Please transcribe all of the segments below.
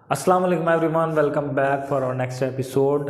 अस्सलाम वालेकुम everyone, welcome back for our next episode.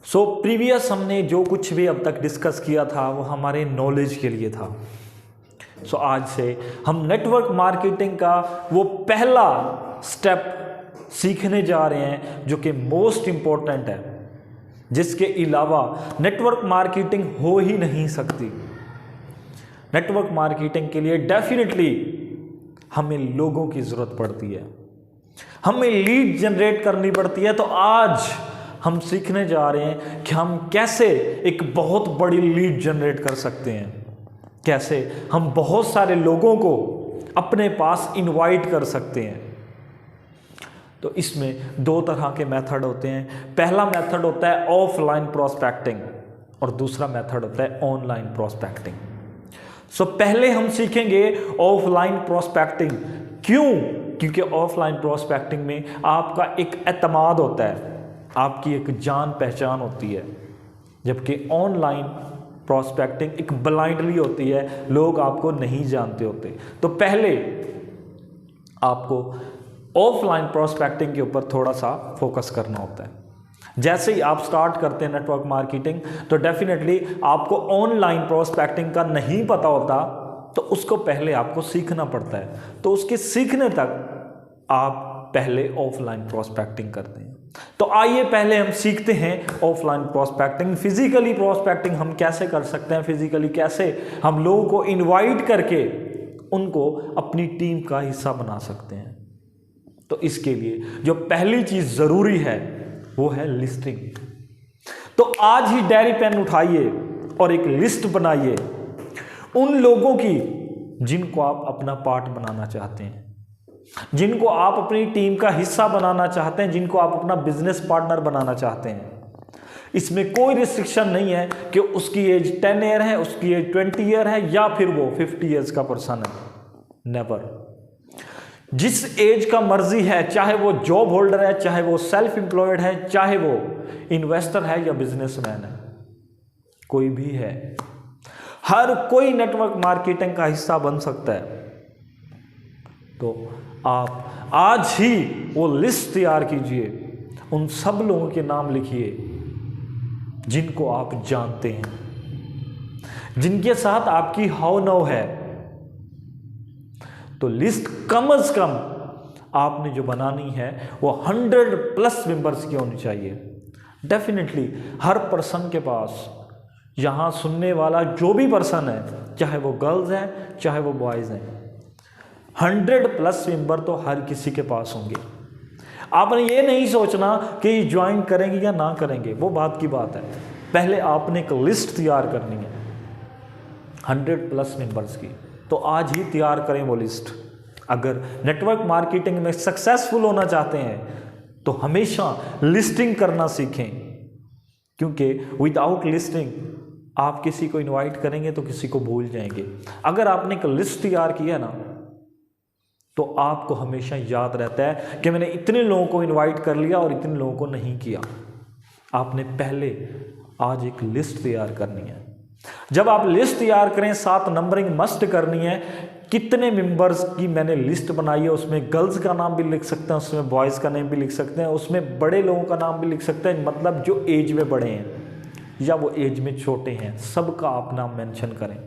Previous हमने जो कुछ भी अब तक डिस्कस किया था वो हमारे नॉलेज के लिए था। आज से हम नेटवर्क मार्केटिंग का वो पहला स्टेप सीखने जा रहे हैं जो कि मोस्ट इम्पोर्टेंट है, जिसके अलावा नेटवर्क मार्केटिंग हो ही नहीं सकती। नेटवर्क मार्केटिंग के लिए डेफिनेटली हमें लोगों की ज़रूरत पड़ती है, हमें लीड जनरेट करनी पड़ती है। तो आज हम सीखने जा रहे हैं कि हम कैसे एक बहुत बड़ी लीड जनरेट कर सकते हैं, कैसे हम बहुत सारे लोगों को अपने पास इनवाइट कर सकते हैं। तो इसमें दो तरह के मेथड होते हैं। पहला मेथड होता है ऑफलाइन प्रोस्पेक्टिंग और दूसरा मेथड होता है ऑनलाइन प्रोस्पेक्टिंग। पहले हम सीखेंगे ऑफलाइन प्रोस्पेक्टिंग। क्यों? क्योंकि ऑफलाइन प्रोस्पेक्टिंग में आपका एक एतमाद होता है, आपकी एक जान पहचान होती है, जबकि ऑनलाइन प्रोस्पेक्टिंग एक ब्लाइंडली होती है, लोग आपको नहीं जानते होते। तो पहले आपको ऑफलाइन प्रोस्पेक्टिंग के ऊपर थोड़ा सा फोकस करना होता है। जैसे ही आप स्टार्ट करते हैं नेटवर्क मार्केटिंग, तो डेफिनेटली आपको ऑनलाइन प्रोस्पेक्टिंग का नहीं पता होता, तो उसको पहले आपको सीखना पड़ता है। तो उसके सीखने तक आप पहले ऑफलाइन प्रोस्पेक्टिंग करते हैं। तो आइए पहले हम सीखते हैं ऑफलाइन प्रोस्पेक्टिंग। फिजिकली प्रोस्पेक्टिंग हम कैसे कर सकते हैं, फिजिकली कैसे हम लोगों को इनवाइट करके उनको अपनी टीम का हिस्सा बना सकते हैं। तो इसके लिए जो पहली चीज जरूरी है वो है लिस्टिंग। तो आज ही डायरी पेन उठाइए और एक लिस्ट बनाइए उन लोगों की जिनको आप अपना पार्ट बनाना चाहते हैं, जिनको आप अपनी टीम का हिस्सा बनाना चाहते हैं, जिनको आप अपना बिजनेस पार्टनर बनाना चाहते हैं। इसमें कोई रिस्ट्रिक्शन नहीं है कि उसकी एज 10 ईयर है, उसकी एज 20 ईयर है, या फिर वो 50 ईयर्स का पर्सन है। नेवर। जिस एज का मर्जी है, चाहे वो जॉब होल्डर है, चाहे वो सेल्फ एम्प्लॉयड है, चाहे वो इन्वेस्टर है या बिजनेसमैन है, कोई भी है, हर कोई नेटवर्क मार्केटिंग का हिस्सा बन सकता है। तो आप आज ही वो लिस्ट तैयार कीजिए, उन सब लोगों के नाम लिखिए जिनको आप जानते हैं, जिनके साथ आपकी हाव नव है। तो लिस्ट कम से कम आपने जो बनानी है वो 100+ मेंबर्स की होनी चाहिए। डेफिनेटली हर पर्सन के पास, यहाँ सुनने वाला जो भी पर्सन है, चाहे वो गर्ल्स हैं चाहे वो बॉयज़ हैं, 100+ मेंबर तो हर किसी के पास होंगे। आपने ये नहीं सोचना कि ज्वाइन करेंगे या ना करेंगे, वो बात की बात है। पहले आपने एक लिस्ट तैयार करनी है 100+ मेंबर्स की। तो आज ही तैयार करें वो लिस्ट। अगर नेटवर्क मार्केटिंग में सक्सेसफुल होना चाहते हैं तो हमेशा लिस्टिंग करना सीखें, क्योंकि विदाउट लिस्टिंग आप किसी को इनवाइट करेंगे तो किसी को भूल जाएंगे। अगर आपने एक लिस्ट तैयार किया ना, तो आपको हमेशा याद रहता है कि मैंने इतने लोगों को इनवाइट कर लिया और इतने लोगों को नहीं किया। आपने पहले आज एक लिस्ट तैयार करनी है। जब आप लिस्ट तैयार करें, 7 नंबरिंग मस्ट करनी है। कितने मेंबर्स की मैंने लिस्ट बनाई है, उसमें गर्ल्स का नाम भी लिख सकते हैं, उसमें बॉयज़ का नाम भी लिख सकते हैं, उसमें बड़े लोगों का नाम भी लिख सकते हैं, मतलब जो एज में बड़े हैं या वो एज में छोटे हैं, सबका आप नाम मेंशन करें।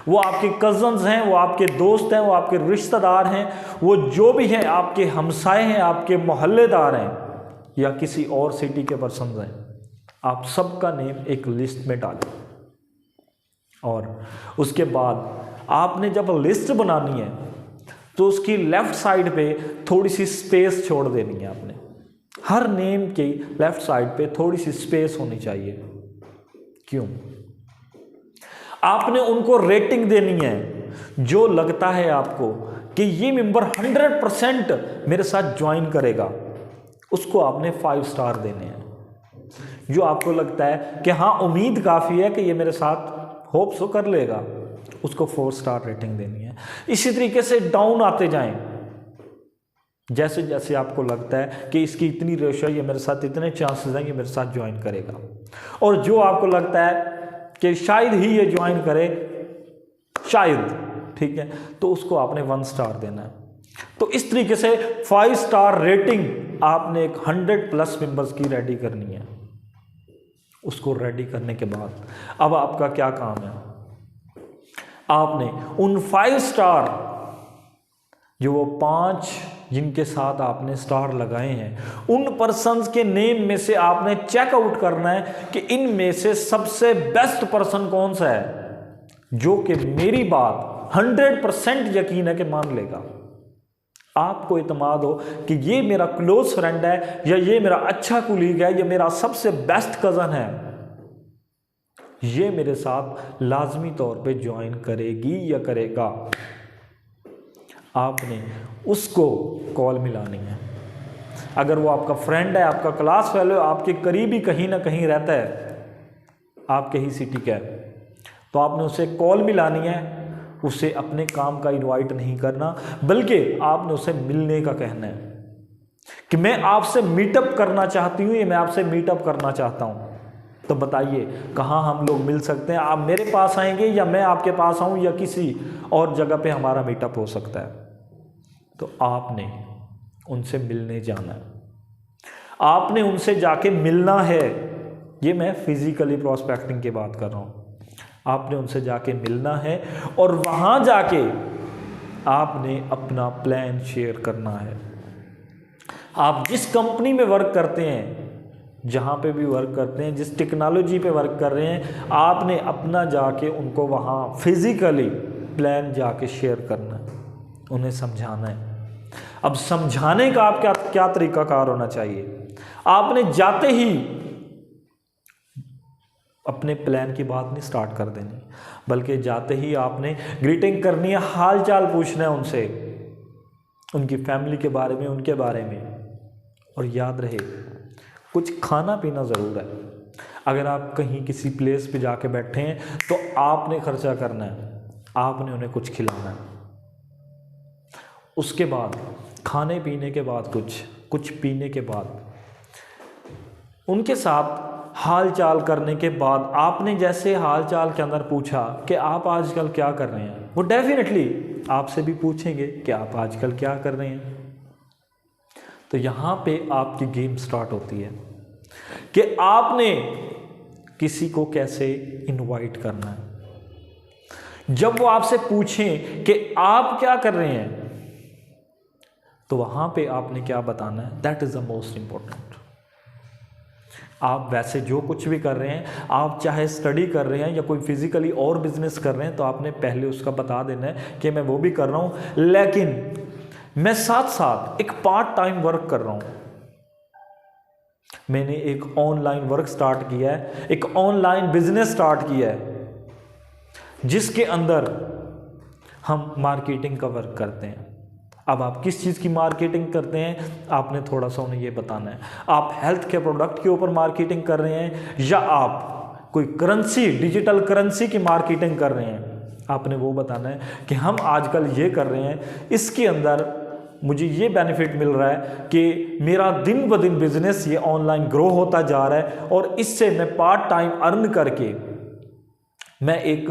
वो आपके कजन्स हैं, वो आपके दोस्त हैं, वो आपके रिश्तेदार हैं, वो जो भी हैं, आपके हमसाए हैं, आपके मोहल्लेदार हैं, या किसी और सिटी के पर्सन हैं, आप सबका नेम एक लिस्ट में डालें। और उसके बाद आपने जब लिस्ट बनानी है तो उसकी लेफ्ट साइड पे थोड़ी सी स्पेस छोड़ देनी है। आपने हर नेम की लेफ्ट साइड पे थोड़ी सी स्पेस होनी चाहिए। क्यों? आपने उनको रेटिंग देनी है। जो लगता है आपको कि ये मेंबर 100% मेरे साथ ज्वाइन करेगा, उसको आपने 5 स्टार देने हैं। जो आपको लगता है कि हाँ उम्मीद काफ़ी है कि ये मेरे साथ होप सो कर लेगा, उसको 4 स्टार रेटिंग देनी है। इसी तरीके से डाउन आते जाएं। जैसे जैसे आपको लगता है कि इसकी इतनी रेशो, ये मेरे साथ इतने चांसेस हैं, ये मेरे साथ ज्वाइन करेगा, और जो आपको लगता है कि शायद ही ये ज्वाइन करे, शायद, ठीक है, तो उसको आपने 1 स्टार देना है। तो इस तरीके से 5 स्टार रेटिंग आपने एक 100+ मेंबर्स की रेडी करनी है। उसको रेडी करने के बाद अब आपका क्या काम है, आपने उन 5 स्टार जो वो 5 जिनके साथ आपने स्टार लगाए हैं, उन पर्सन्स के नेम में से आपने चेकआउट करना है कि इनमें से सबसे बेस्ट पर्सन कौन सा है जो कि मेरी बात 100% यकीन है कि मान लेगा। आपको इत्मीनान हो कि ये मेरा क्लोज फ्रेंड है, या ये मेरा अच्छा कुलीग है, या मेरा सबसे बेस्ट कज़न है, ये मेरे साथ लाजमी तौर पे ज्वाइन करेगी या करेगा। आपने उसको कॉल मिलानी है। अगर वो आपका फ्रेंड है, आपका क्लास फेलो, आपके करीबी कहीं ना कहीं रहता है, आपके ही सिटी का है, तो आपने उसे कॉल मिलानी है। उसे अपने काम का इनवाइट नहीं करना, बल्कि आपने उसे मिलने का कहना है कि मैं आपसे मीटअप करना चाहती हूँ, या मैं आपसे मीटअप करना चाहता हूँ। तो बताइए कहाँ हम लोग मिल सकते हैं? आप मेरे पास आएंगे, या मैं आपके पास आऊँ, या किसी और जगह पे हमारा मीटअप हो सकता है। तो आपने उनसे मिलने जाना है, आपने उनसे जाके मिलना है। ये मैं फिजिकली प्रोस्पेक्टिंग की बात कर रहा हूँ। आपने उनसे जाके मिलना है और वहाँ जाके आपने अपना प्लान शेयर करना है। आप जिस कंपनी में वर्क करते हैं, जहाँ पे भी वर्क करते हैं, जिस टेक्नोलॉजी पे वर्क कर रहे हैं, आपने अपना जाके उनको वहाँ फिजिकली प्लान जाके शेयर करना है, उन्हें समझाना है। अब समझाने का आप क्या तरीकाकार होना चाहिए? आपने जाते ही अपने प्लान की बात नहीं स्टार्ट कर देनी, बल्कि जाते ही आपने ग्रीटिंग करनी है, हाल चाल पूछना है उनसे, उनकी फैमिली के बारे में, उनके बारे में। और याद रहे कुछ खाना पीना ज़रूर है। अगर आप कहीं किसी प्लेस पे जाके बैठे हैं तो आपने खर्चा करना है, आपने उन्हें कुछ खिलाना है। उसके बाद खाने पीने के बाद कुछ पीने के बाद उनके साथ हाल चाल करने के बाद आपने जैसे हाल चाल के अंदर पूछा कि आप आजकल क्या कर रहे हैं, वो डेफिनेटली आपसे भी पूछेंगे कि आप आजकल क्या कर रहे हैं। तो यहाँ पे आपकी गेम स्टार्ट होती है कि आपने किसी को कैसे इनवाइट करना है। जब वो आपसे पूछें कि आप क्या कर रहे हैं, तो वहाँ पे आपने क्या बताना है, that is the most important. आप वैसे जो कुछ भी कर रहे हैं, आप चाहे स्टडी कर रहे हैं या कोई फिजिकली और बिजनेस कर रहे हैं, तो आपने पहले उसका बता देना है कि मैं वो भी कर रहा हूँ, लेकिन मैं साथ साथ एक पार्ट टाइम वर्क कर रहा हूँ। मैंने एक ऑनलाइन वर्क स्टार्ट किया है, एक ऑनलाइन बिजनेस स्टार्ट किया है, जिसके अंदर हम मार्केटिंग का वर्क करते हैं। अब आप किस चीज़ की मार्केटिंग करते हैं, आपने थोड़ा सा उन्हें ये बताना है। आप हेल्थ के प्रोडक्ट के ऊपर मार्केटिंग कर रहे हैं, या आप कोई करेंसी, डिजिटल करेंसी की मार्केटिंग कर रहे हैं, आपने वो बताना है कि हम आजकल ये कर रहे हैं, इसके अंदर मुझे ये बेनिफिट मिल रहा है कि मेरा दिन ब दिन बिजनेस ये ऑनलाइन ग्रो होता जा रहा है, और इससे मैं पार्ट टाइम अर्न करके मैं एक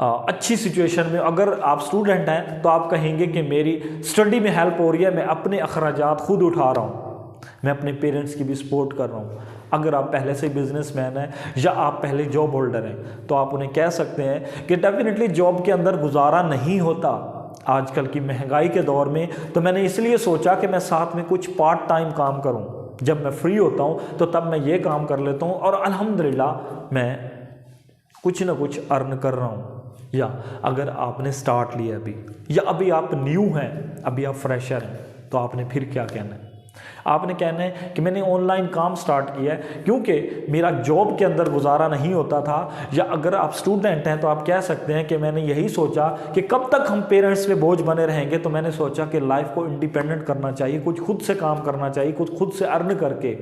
अच्छी सिचुएशन में, अगर आप स्टूडेंट हैं तो आप कहेंगे कि मेरी स्टडी में हेल्प हो रही है, मैं अपने अखराजात खुद उठा रहा हूँ, मैं अपने पेरेंट्स की भी सपोर्ट कर रहा हूँ। अगर आप पहले से बिजनेसमैन हैं या आप पहले जॉब होल्डर हैं, तो आप उन्हें कह सकते हैं कि डेफिनेटली जॉब के अंदर गुजारा नहीं होता आजकल की महंगाई के दौर में, तो मैंने इसलिए सोचा कि मैं साथ में कुछ पार्ट टाइम काम करूँ। जब मैं फ्री होता हूँ तो तब मैं ये काम कर लेता हूँ, और अल्हम्दुलिल्लाह मैं कुछ ना कुछ अर्न कर रहा हूँ। या अगर आपने स्टार्ट लिया अभी, या अभी आप न्यू हैं, अभी आप फ्रेशर हैं, तो आपने फिर क्या कहना है? आपने कहना है कि मैंने ऑनलाइन काम स्टार्ट किया है क्योंकि मेरा जॉब के अंदर गुजारा नहीं होता था। या अगर आप स्टूडेंट हैं तो आप कह सकते हैं कि मैंने यही सोचा कि कब तक हम पेरेंट्स पे बोझ बने रहेंगे, तो मैंने सोचा कि लाइफ को इंडिपेंडेंट करना चाहिए, कुछ खुद से काम करना चाहिए, कुछ खुद से अर्न करके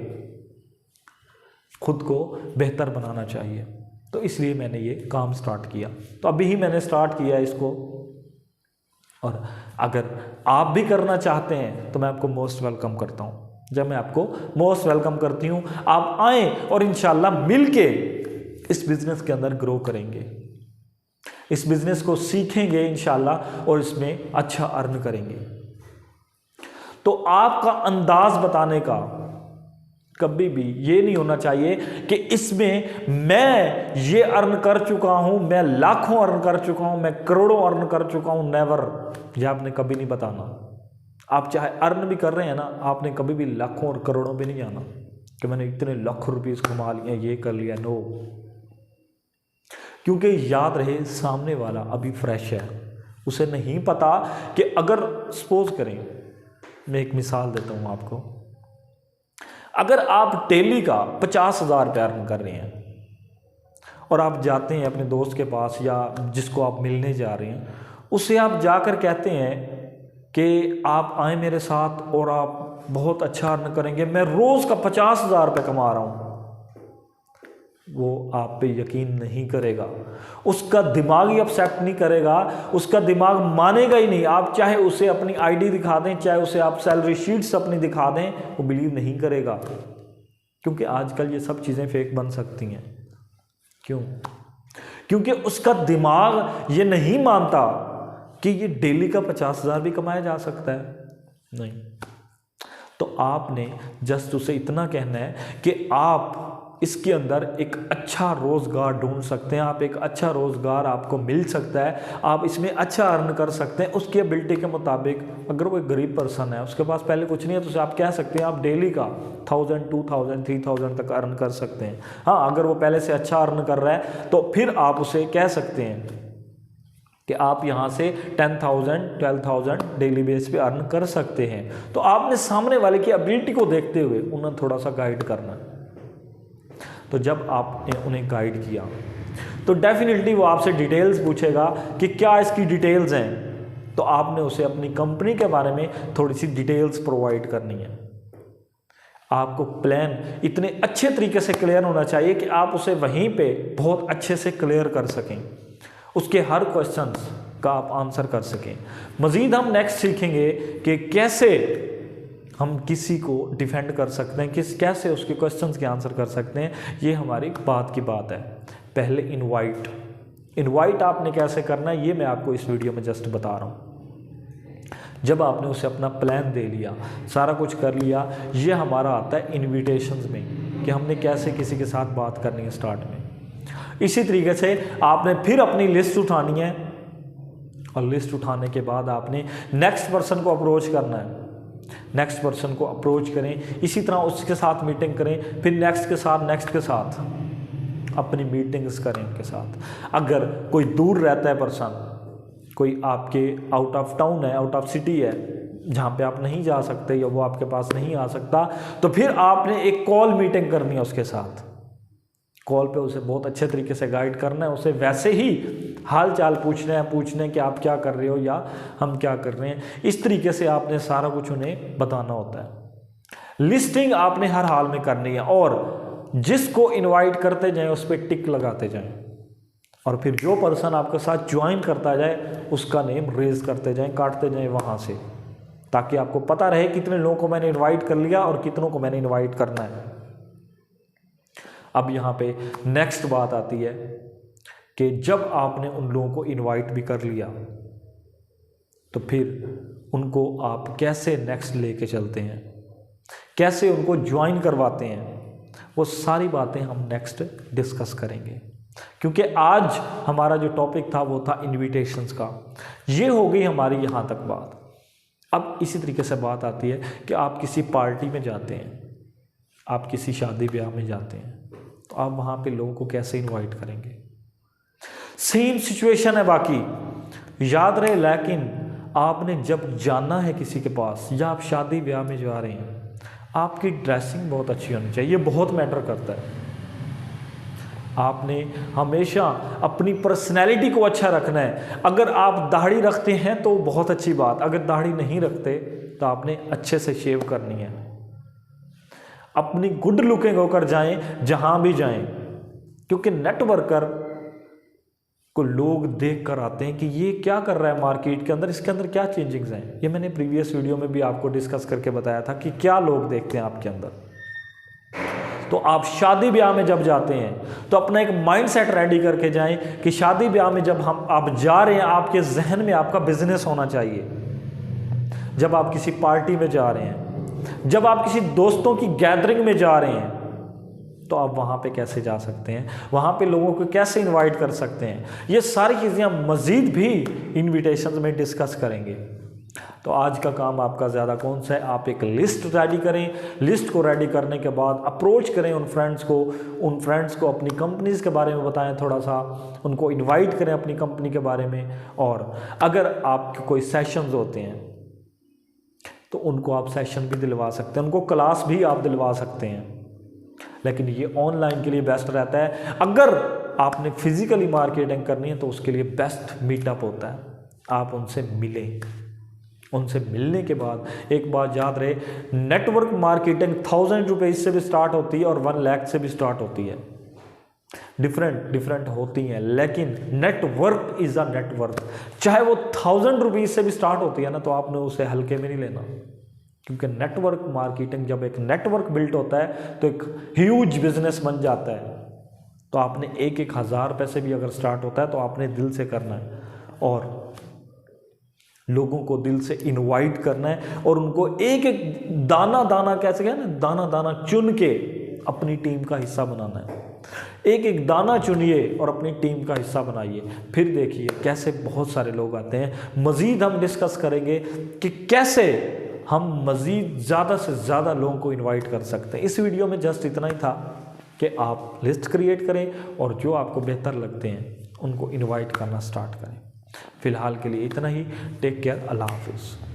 खुद को बेहतर बनाना चाहिए, तो इसलिए मैंने ये काम स्टार्ट किया। तो अभी ही मैंने स्टार्ट किया इसको, और अगर आप भी करना चाहते हैं तो मैं आपको मोस्ट वेलकम करता हूँ। जब मैं आपको मोस्ट वेलकम करती हूँ, आप आएँ और इंशाल्लाह मिलके इस बिज़नेस के अंदर ग्रो करेंगे, इस बिज़नेस को सीखेंगे इंशाल्लाह, और इसमें अच्छा अर्न करेंगे। तो आपका अंदाज बताने का कभी भी ये नहीं होना चाहिए कि इसमें मैं ये अर्न कर चुका हूं, मैं लाखों अर्न कर चुका हूं, मैं करोड़ों अर्न कर चुका हूं। नेवर, ये आपने कभी नहीं बताना। आप चाहे अर्न भी कर रहे हैं ना, आपने कभी भी लाखों और करोड़ों पे नहीं जाना कि मैंने इतने लाखों रुपये कमा लिए, ये कर लिया। नो, क्योंकि याद रहे सामने वाला अभी फ्रेश है, उसे नहीं पता कि अगर सपोज करें, मैं एक मिसाल देता हूं आपको, अगर आप डेली का 50,000 रुपये अर्न कर रहे हैं और आप जाते हैं अपने दोस्त के पास या जिसको आप मिलने जा रहे हैं, उससे आप जाकर कहते हैं कि आप आए मेरे साथ और आप बहुत अच्छा अर्न करेंगे, मैं रोज़ का 50,000 रुपये कमा रहा हूँ, वो आप पे यकीन नहीं करेगा, उसका दिमाग ही एक्सेप्ट नहीं करेगा, उसका दिमाग मानेगा ही नहीं। आप चाहे उसे अपनी आईडी दिखा दें, चाहे उसे आप सैलरी शीट्स अपनी दिखा दें, वो बिलीव नहीं करेगा, क्योंकि आजकल ये सब चीज़ें फेक बन सकती हैं। क्यों? क्योंकि उसका दिमाग ये नहीं मानता कि ये डेली का 50,000 भी कमाया जा सकता है। नहीं, तो आपने जस्ट उसे इतना कहना है कि आप इसके अंदर एक अच्छा रोज़गार ढूंढ सकते हैं, आप एक अच्छा रोज़गार आपको मिल सकता है, आप इसमें अच्छा अर्न कर सकते हैं उसकी एबिलिटी के मुताबिक। अगर वो एक गरीब पर्सन है, उसके पास पहले कुछ नहीं है, तो उसे आप कह सकते हैं आप डेली का 1000, 2000, 3000 तक अर्न कर सकते हैं। हाँ, अगर वो पहले से अच्छा अर्न कर रहा है तो फिर आप उसे कह सकते हैं कि आप यहाँ से 10,000, 12,000 डेली बेस पे अर्न कर सकते हैं। तो आपने सामने वाले की एबिलिटी को देखते हुए उन्हें थोड़ा सा गाइड करना है। तो जब आपने उन्हें गाइड किया तो डेफिनेटली वो आपसे डिटेल्स पूछेगा कि क्या इसकी डिटेल्स हैं, तो आपने उसे अपनी कंपनी के बारे में थोड़ी सी डिटेल्स प्रोवाइड करनी है। आपको प्लान इतने अच्छे तरीके से क्लियर होना चाहिए कि आप उसे वहीं पे बहुत अच्छे से क्लियर कर सकें, उसके हर क्वेश्चंस का आप आंसर कर सकें। मज़ीद हम नेक्स्ट सीखेंगे कि कैसे हम किसी को डिफेंड कर सकते हैं, कैसे उसके क्वेश्चंस के आंसर कर सकते हैं। ये हमारी बात की बात है। पहले इनवाइट आपने कैसे करना है, ये मैं आपको इस वीडियो में जस्ट बता रहा हूँ। जब आपने उसे अपना प्लान दे लिया, सारा कुछ कर लिया, ये हमारा आता है इन्विटेशंस में कि हमने कैसे किसी के साथ बात करनी है स्टार्ट में। इसी तरीके से आपने फिर अपनी लिस्ट उठानी है और लिस्ट उठाने के बाद आपने नेक्स्ट पर्सन को अप्रोच करना है। नेक्स्ट पर्सन को अप्रोच करें, इसी तरह उसके साथ मीटिंग करें, फिर नेक्स्ट के साथ अपनी मीटिंग्स करें उनके साथ। अगर कोई दूर रहता है पर्सन, कोई आपके आउट ऑफ टाउन है, आउट ऑफ सिटी है, जहाँ पे आप नहीं जा सकते या वो आपके पास नहीं आ सकता, तो फिर आपने एक कॉल मीटिंग करनी है उसके साथ। कॉल पे उसे बहुत अच्छे तरीके से गाइड करना है, उसे वैसे ही हाल चाल पूछने कि आप क्या कर रहे हो या हम क्या कर रहे हैं। इस तरीके से आपने सारा कुछ उन्हें बताना होता है। लिस्टिंग आपने हर हाल में करनी है और जिसको इनवाइट करते जाएं उस पर टिक लगाते जाएं, और फिर जो पर्सन आपके साथ ज्वाइन करता जाए उसका नेम रेज करते जाएं, काटते जाएं वहाँ से, ताकि आपको पता रहे कितने लोगों को मैंने इन्वाइट कर लिया और कितनों को मैंने इन्वाइट करना है। अब यहाँ पे नेक्स्ट बात आती है कि जब आपने उन लोगों को इनवाइट भी कर लिया तो फिर उनको आप कैसे नेक्स्ट लेके चलते हैं, कैसे उनको ज्वाइन करवाते हैं, वो सारी बातें हम नेक्स्ट डिस्कस करेंगे। क्योंकि आज हमारा जो टॉपिक था वो था इनविटेशंस का। ये हो गई हमारी यहाँ तक बात। अब इसी तरीके से बात आती है कि आप किसी पार्टी में जाते हैं, आप किसी शादी ब्याह में जाते हैं, तो आप वहाँ पे लोगों को कैसे इनवाइट करेंगे। सेम सिचुएशन है बाकी, याद रहे। लेकिन आपने जब जाना है किसी के पास या आप शादी ब्याह में जा रहे हैं, आपकी ड्रेसिंग बहुत अच्छी होनी चाहिए, ये बहुत मैटर करता है। आपने हमेशा अपनी पर्सनैलिटी को अच्छा रखना है। अगर आप दाढ़ी रखते हैं तो बहुत अच्छी बात, अगर दाढ़ी नहीं रखते तो आपने अच्छे से शेव करनी है। अपनी गुड लुकिंग होकर जाएं जहां भी जाएं, क्योंकि नेटवर्कर को लोग देख कर आते हैं कि ये क्या कर रहा है मार्केट के अंदर, इसके अंदर क्या चेंजिंग्स हैं। ये मैंने प्रीवियस वीडियो में भी आपको डिस्कस करके बताया था कि क्या लोग देखते हैं आपके अंदर। तो आप शादी ब्याह में जब जाते हैं तो अपना एक माइंडसेट रेडी करके जाएं कि शादी ब्याह में जब आप जा रहे हैं, आपके जहन में आपका बिजनेस होना चाहिए। जब आप किसी पार्टी में जा रहे हैं, जब आप किसी दोस्तों की गैदरिंग में जा रहे हैं, तो आप वहाँ पे कैसे जा सकते हैं, वहाँ पे लोगों को कैसे इनवाइट कर सकते हैं, ये सारी चीज़ें हम मज़ीद भी इनविटेशंस में डिस्कस करेंगे। तो आज का काम आपका ज़्यादा कौन सा है, आप एक लिस्ट रेडी करें, लिस्ट को रेडी करने के बाद अप्रोच करें उन फ्रेंड्स को अपनी कंपनीज़ के बारे में बताएं, थोड़ा सा उनको इनवाइट करें अपनी कंपनी के बारे में। और अगर आपके कोई सेशंस होते हैं तो उनको आप सेशन भी दिलवा सकते हैं, उनको क्लास भी आप दिलवा सकते हैं, लेकिन ये ऑनलाइन के लिए बेस्ट रहता है। अगर आपने फिजिकली मार्केटिंग करनी है तो उसके लिए बेस्ट मीटअप होता है, आप उनसे मिलें। उनसे मिलने के बाद एक बात याद रहे, नेटवर्क मार्केटिंग 1000 रुपीज़ से भी स्टार्ट होती है और 1 लाख से भी स्टार्ट होती है, डिफरेंट होती हैं, लेकिन नेटवर्क इज़ अ नेटवर्क। चाहे वो 1000 रुपीज़ से भी स्टार्ट होती है ना, तो आपने उसे हल्के में नहीं लेना, क्योंकि नेटवर्क मार्केटिंग जब एक नेटवर्क बिल्ट होता है तो एक ह्यूज बिजनेस बन जाता है। तो आपने एक 1000 रुपये से भी अगर स्टार्ट होता है तो आपने दिल से करना है और लोगों को दिल से इनवाइट करना है और उनको एक दाना दाना, कैसे कहना, दाना दाना चुन के अपनी टीम का हिस्सा बनाना है। एक दाना चुनिए और अपनी टीम का हिस्सा बनाइए, फिर देखिए कैसे बहुत सारे लोग आते हैं। मज़ीद हम डिस्कस करेंगे कि कैसे हम मज़ीद ज़्यादा से ज़्यादा लोगों को इनवाइट कर सकते हैं। इस वीडियो में जस्ट इतना ही था कि आप लिस्ट क्रिएट करें और जो आपको बेहतर लगते हैं उनको इनवाइट करना स्टार्ट करें। फ़िलहाल के लिए इतना ही। टेक केयर, अल्लाह हाफिज़।